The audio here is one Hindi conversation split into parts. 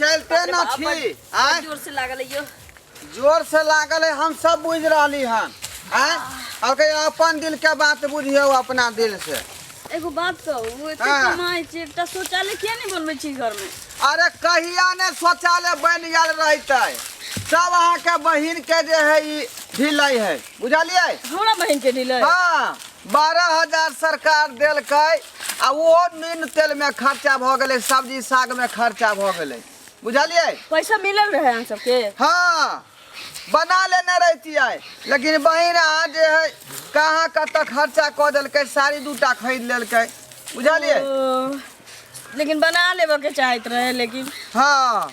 चलते न छी आय जोर से लागल है यो जोर से लागल है हम सब बुझ रही हन आय अगर अपन दिल के बात बुझियो अपना दिल से एगो बात कहू एते हाँ। कमाई छी एकटा शौचालय किया नहीं बनबै छी घर में अरे कहिया ने शौचालय बन गेल रहते सब अहाँ के बहिन के जे है ई ढिलै है बुझलिए हमरा बहन के ढिलै हाँ 12,000 सरकार देलकै आ वो नीन तेल में खर्चा भ गेलै सब्जी साग में खर्चा भ गेलै बुझलिए पैसा मिलल रहे हम सबके हाँ बना लेने रहतियै लेकिन बहिन अहाँ जे है कहाँ कतऽ खर्चा कऽ देलकै साड़ी 2टा खरीद लेलकै बुझलिए ओ, लेकिन बना लेबे के चाहत रहे लेकिन हाँ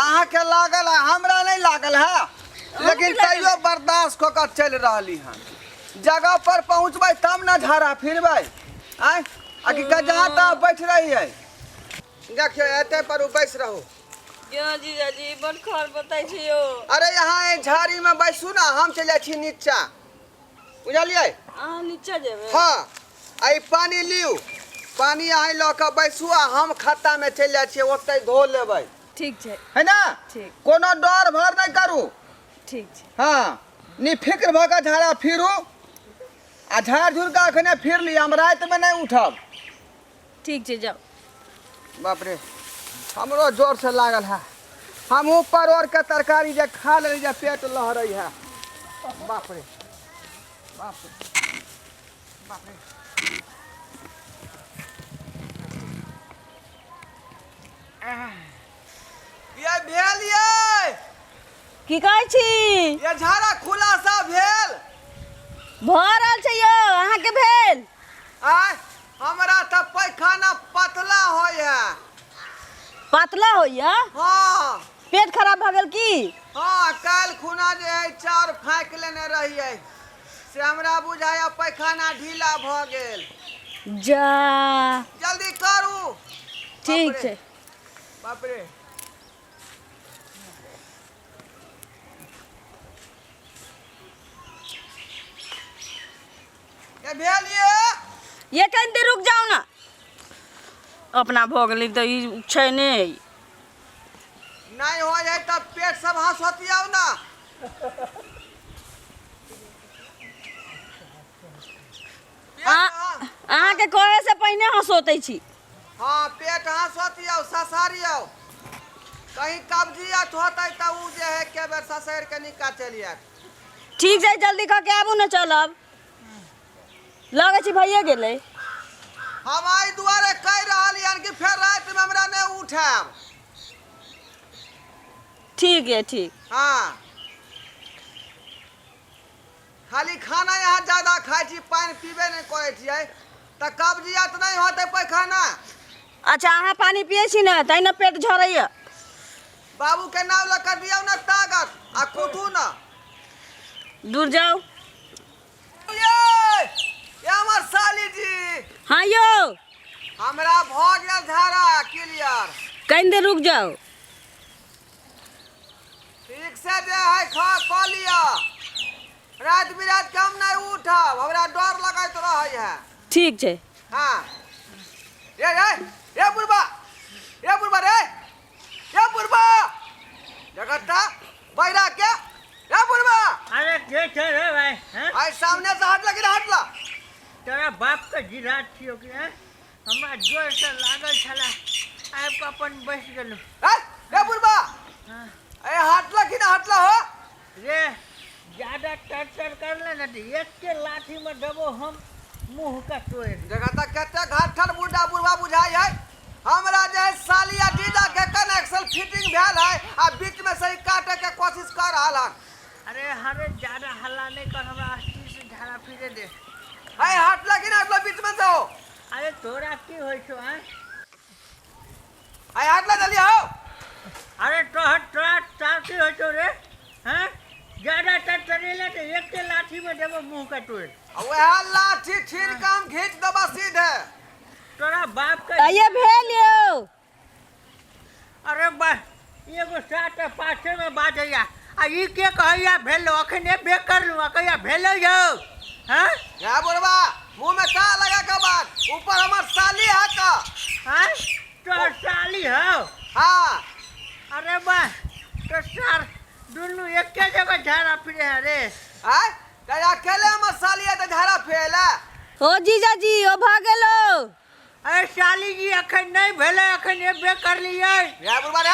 अहाँ के लागल है हमरा नहीं लागल है लेकिन तैयो बर्दाश्त कऽ के चल रही हन जगह पर पहुँचबै तब न झाड़ा फिरबै आय कि जहाँ तहाँ बैठ रही है देखियो एते पर बैस रहो यो जीजाजी बड़ खर बताई छी यो अरे यहाँ झाड़ी में बैसू ना हम चले छी नीचा बुझलिए अहाँ नीचा जेबै हाँ आई पानी लियो पानी अहाँ लऽ के बैसू आ हम खत्ता में चल जाइ छियै ओतै धो लेबै ठीक छै है ना ठीक कोनो डर भर नहीं करू ठीक छै हाँ निफिक्र भऽ के झाड़ा फिरू आ झाड़ झुड़ के अखने फिर ली हम रात में नहीं उठब ठीक छै जाओ बाप रे हमरो जोर से लागल है हम ऊपर और के तरकारी जे खा ले जे पेट लहरई है बाप रे बाप रे बाप रे ये भेल ये की कहै छी ये झाड़ा खुलासा भेल भऽ रहल छै यो अहाँ के भेल आय हमरा त पैखाना पतला होय है पतला होइया हाँ पेट खराब भऽ गेल की हाँ कल खुना जे है चार फाँक लेने रहिए से हमरा बुझाया पैखाना ढीला भ गेल जा जल्दी करू ठीक बाप रे, छै बाप रे ये भेल ये कहीं देर रुक जाओ ना अपना भऽ गेलै तऽ ई छै नहीं नहीं हो जाए तब पेट सब हंसोतियाओ ना अहाँ के कहे से पहले हंसोते छी हाँ पेट हंसोतियाओ ससारियाओ कहीं कब्जियत होते तो उ जे है के बेर ससैर के निका चलिए ठीक छै जल्दी कऽ के आबू ने चलब लगे छी भइए गेलै हम आई दुआरे कह रही हन कि फिर रात में हमरा नहीं उठाब ठीक है ठीक हाँ खाली खाना यहाँ ज्यादा खाई छी पानी पीबे नहीं करे छियै तो कब्जियत नहीं होते पैखाना अच्छा अहाँ पानी पिए छी ने तै ने पेट झरैया बाबू के नाम लग कर दिया ना ताकत आ कुटू ना दूर जाओ ये हमर साली जी हाँ यो हमरा भ गेल झाड़ा क्लियर कहीं देर रुक जाओ ठीक से जे है खा लिया रात बिरात कम नहीं उठब हमरा डर लगत रहे है ठीक छै हाँ ये बुढ़बा रे ये बुढ़बा जगत्ता बैरा के ये बुढ़बा अरे के छै रे भाई हैं आई सामने से हट लगी हट ला तोरा बाप के जिरात छियो कि हैं हमरा जोर से लागल छला आब के अपन बैठ गेलु ए बुढ़बा हां ए हट ला कि ना हट ला हो रे ज्यादा टर्चर कर ले न त एक के लाठी में देबो हम मुंह का तोड़ जगत्ता कते घाटठर बुढ़बा बुझाई है हमरा जे सालिया डीजा के कनेक्शन फिटिंग भेल है आ बीच में से काटे के कोशिश कर रहल हन अरे हरे ज्यादा हल्ला नहीं कर हमरा अस्थिर से झाड़ा फिरे दे आई हट लगी ना अपना बीच में से हो अरे तोरा की होय छो हैं आई हट ला जल्दी आओ अरे तोरा की होय छो रे हैं ज्यादा टर्चर ले त एक के लाठी में देबो मुंह का तोड़ वह लाठी छीन काम खींच दबा सीधे तोरा बाप का ये भेल यो अरे बा एगो साथ पाछे में बाजैया आ ई के कहैया भेलो अखने बेक कर लू कहैया भेलो यौ हैं क्या बुढ़वा मुंह में का लगा के बात ऊपर हमार साली है का हैं तो साली हो हाँ अरे बा तो सर दुनू एक जगह झाड़ा फिरे है रे। आय त अकेले हमर साली है त झाड़ा फेला। ओ जीजा जी ओ भागेलो। अरे साली जी अखन नहीं भेले, अखन एबे कर लिए। या बुढ़वा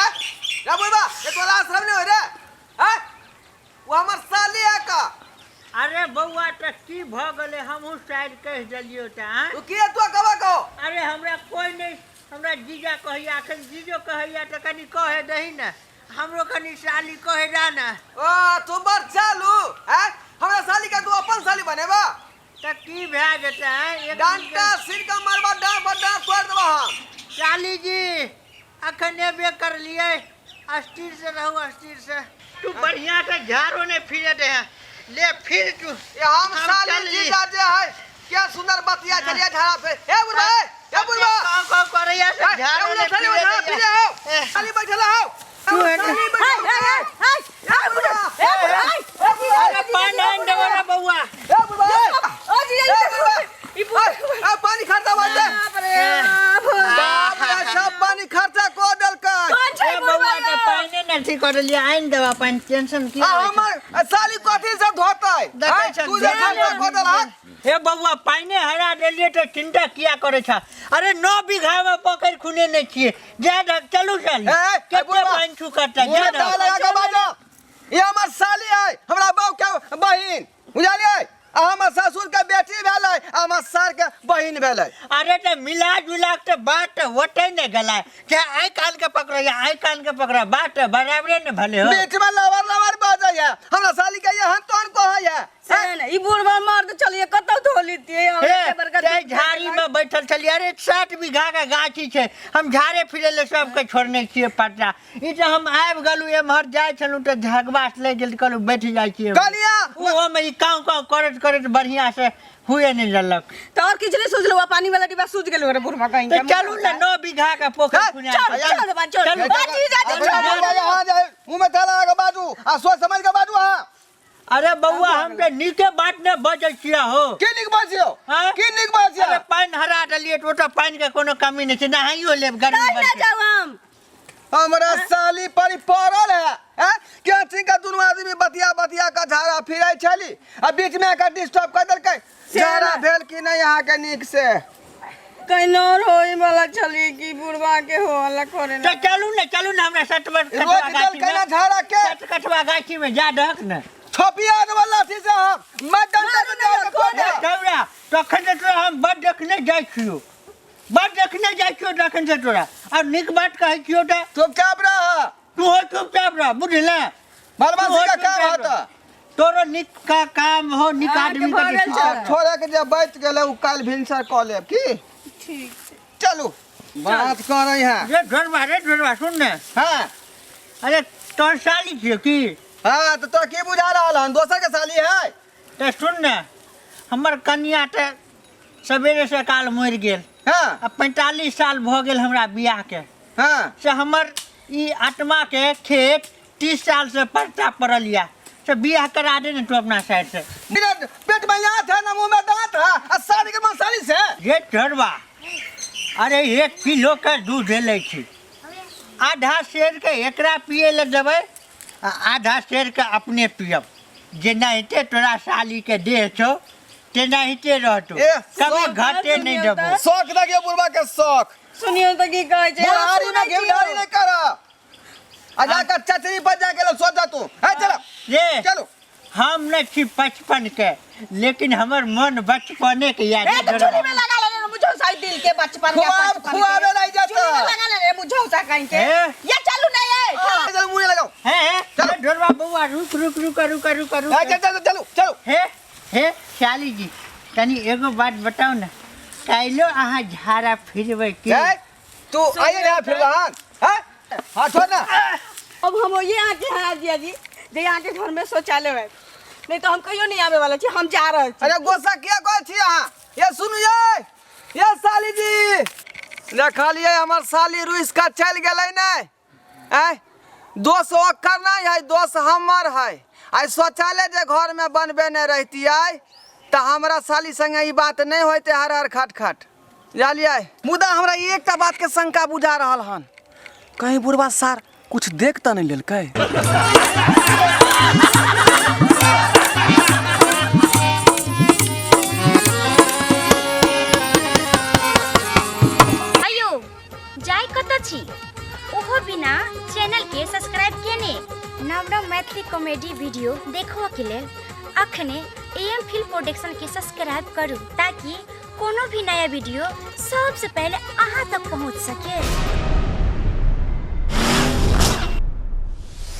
ये तोला आश्रम नहीं हो रे। हैं वो हमर साली है का। अरे बउआ तो की भ गले, हमहू साइड कह देलियो त। तू के तू कबा को। अरे हमरा कोई नहीं, हमरा जीजा कहिया, अखन जीजो कहिया त कनी कहे दही न, हमरो कनी साली कहे दा न। ओ तू मर चालू हैं हमरा साली का तू अपन साली बनेबा त की भए जेते हैं? एक डांटा सिर का मारबा डांट बड्डा तोड़ देबा हम। साली जी अखन एबे कर लिए, अस्थिर से रहो, अस्थिर से। तू बढ़िया से झाड़ो ने फिरे दे है। ले फिर तू। ये हम साली जी जाजे है क्या सुंदर बतिया चलिए झाड़ा पे। ए बुढ़वा को करैया से झाड़ो ने फिरे दे। हो साली बैठला हो तू है अरे पानी दे वाला बउआ। ए बुढ़वा ओ जीजा ई पानी खर्चा वाले बाप रे सब पानी खर्चा को दल का। ए बउआ ने पानी नहीं कर लिया, आइन दवा पानी, टेंशन की। हमर साली कथि से धोतै तू जे खर्चा को दल है। हे बउआ पानी हरा देलिए तो चिंता किया करे छ। अरे 9 बीघा में पकड़ खुने नहीं छिए, जा ढक चलू साली। कितना पानी छुकता जा मुंह लगा के बाजो। ये हमर साली है, हमरा बाऊ के बहिन बुझलियै। हमर ससुर के बेटी भेलै, हमर सर के बहिन भेलै। अरे तो मिला जुला के बात होते न गला, चाहे आई कान के पकड़ो या आई कान के पकड़ो, बात बराबरे न भले हो। बीच में लवर बाजै है हमरा साली के यहाँ तोन को है। सेन ई बुढ़वा मार दे चलिए कतौ धो लेतिए चाहे झाड़ी में बैठल चलिए। अरे 60 बीघा का गाछी छे, हम झाड़े फिरे ले सबके छोड़ने छिए पट्टा। ई तो हम आबि गलू एमहर जाय छलू तो झगबास ले गेल, कहलू बैठ जाय छिए कनिया वो में ई काम करत करत बढ़िया से हुए नहीं ललक। तो और किछ नहीं सोचलो, पानी वाला डिब्बा सूझ गेलो रे बुढ़वा कहीं तो चलू ना 9 बीघा का पोखर खुना। चल मुंह में थाला के बाजू आ सोच समझ के बाजू। हां अरे बउआ हम तो नीके बात न बजै छिया हो। के निक बाजियो हाँ? के निक बाजियो। अरे पानी हरा डलिए तो पानी के कोनो कमी नहीं छे, नहाइयो लेब गर्मी ना बरके। जाऊ हम हमरा साली परी पड़ल है हैं क्या ठीक दुनू आदमी बतिया बतिया का झाड़ा फिरै छली आ बीच में का डिस्टर्ब कर देलकै। झाड़ा भेल कि नहीं यहाँ के निक से कइनोर होई वाला चली की बुढ़वा के होला करे तो चलू ना हमरा सटवर रोज देलकै ना झाड़ा के कटवा गाछी में जा ढक न छपिया वाला थी से हम मैं डंडा में को दे तोरा तखन से तोरा हम बड़ देखने जाय छियो, बड़ देखने जाय छियो तखन से तोरा। और निक बात कहै छियो त चुपचाप रह। तू हो चुपचाप रह, बुझले। बदमाशी का काम होता तोरो निक का काम हो, निक आदमी का देखियो। छोड़ा के जब बैठ गेले उ काल भिनसर क लेब की। ठीक चलू बात कर है। रे ढोरवा सुन न। हां अरे तोर साली छियो की? हां तो तोरा की बुझा रहल हन दोसर के साली है। तो सुन न, हमर कन्या त सवेरे से काल मर गेल। हां अब 45 साल भ गेल हमरा बियाह के। हां से हमर ई आत्मा के खेत 30 साल से पर्चा पड़ल या, से बियाह करा दे न तू अपना साइड से। मेरा पेट में याद है ना मुंह में दांत है आ साली के मसाली से ये चढ़वा अरे 1 किलो का दूध ले छी, आधा शेर के एकरा पिए ले देबै आ आधा शेर के अपने पियब। जेना हेते तोरा साली के देह छौ तेना हेते रहतो, कभी घाटे नहीं देबो। शौक लगे बुढ़वा के शौक। सुनियो तो की कहै छै बुढ़ारी में घेवड़ारी नहीं कर आजा का चचरी पर जाके लो सो जा तू। है चलो ये चलो हम न छी 55 के, लेकिन हमर मन बचपने के याद ए तो चुली में लगा ले मुझे साई दिल के बचपन के खुआब खुआबे नहीं जाता। चुली में लगा ले मुझे सा कहीं के ए? ये चलू नहीं है चलो मुंह लगाओ। है चलो। ढोरवा बउआ रुक चलो चलो चलो हे शाली जी तनी एगो बात बताओ ना, काइलो अहाँ झाड़ा फिरबै की? तू आइए ना फिर रहा है हां छोड़ ना। अब हम ये आके हरा दिया जी जे यहाँ के घर में शौचालय है, नहीं तो हम कहियो नहीं आवे वाला छी, हम जा रहे छी। अरे गोसा क्या कोई थी यहाँ ये सुनिए ये साली जी रखा लिए हमार साली रुइस का चल गए न 200 करना है 200 हमर है। आई शौचालय जे घर में बनबे नहीं रहती है तो हमरा साली संगे ई बात नहीं होते हर हर खट खट जालिए। मुदा हमरा एकटा बात के शंका बुझा रहल हन, कहीं बुढ़वा सार कुछ देखता नहीं ललकै। अयो जाय कत छी ओहो बिना चैनल के सब्सक्राइब केने नव नव मैथिली कॉमेडी वीडियो देखो के लेल अखने एम फिल्म प्रोडक्शन के सब्सक्राइब करू ताकि कोनो भी नया वीडियो सबसे पहले अहाँ तक पहुंच सके।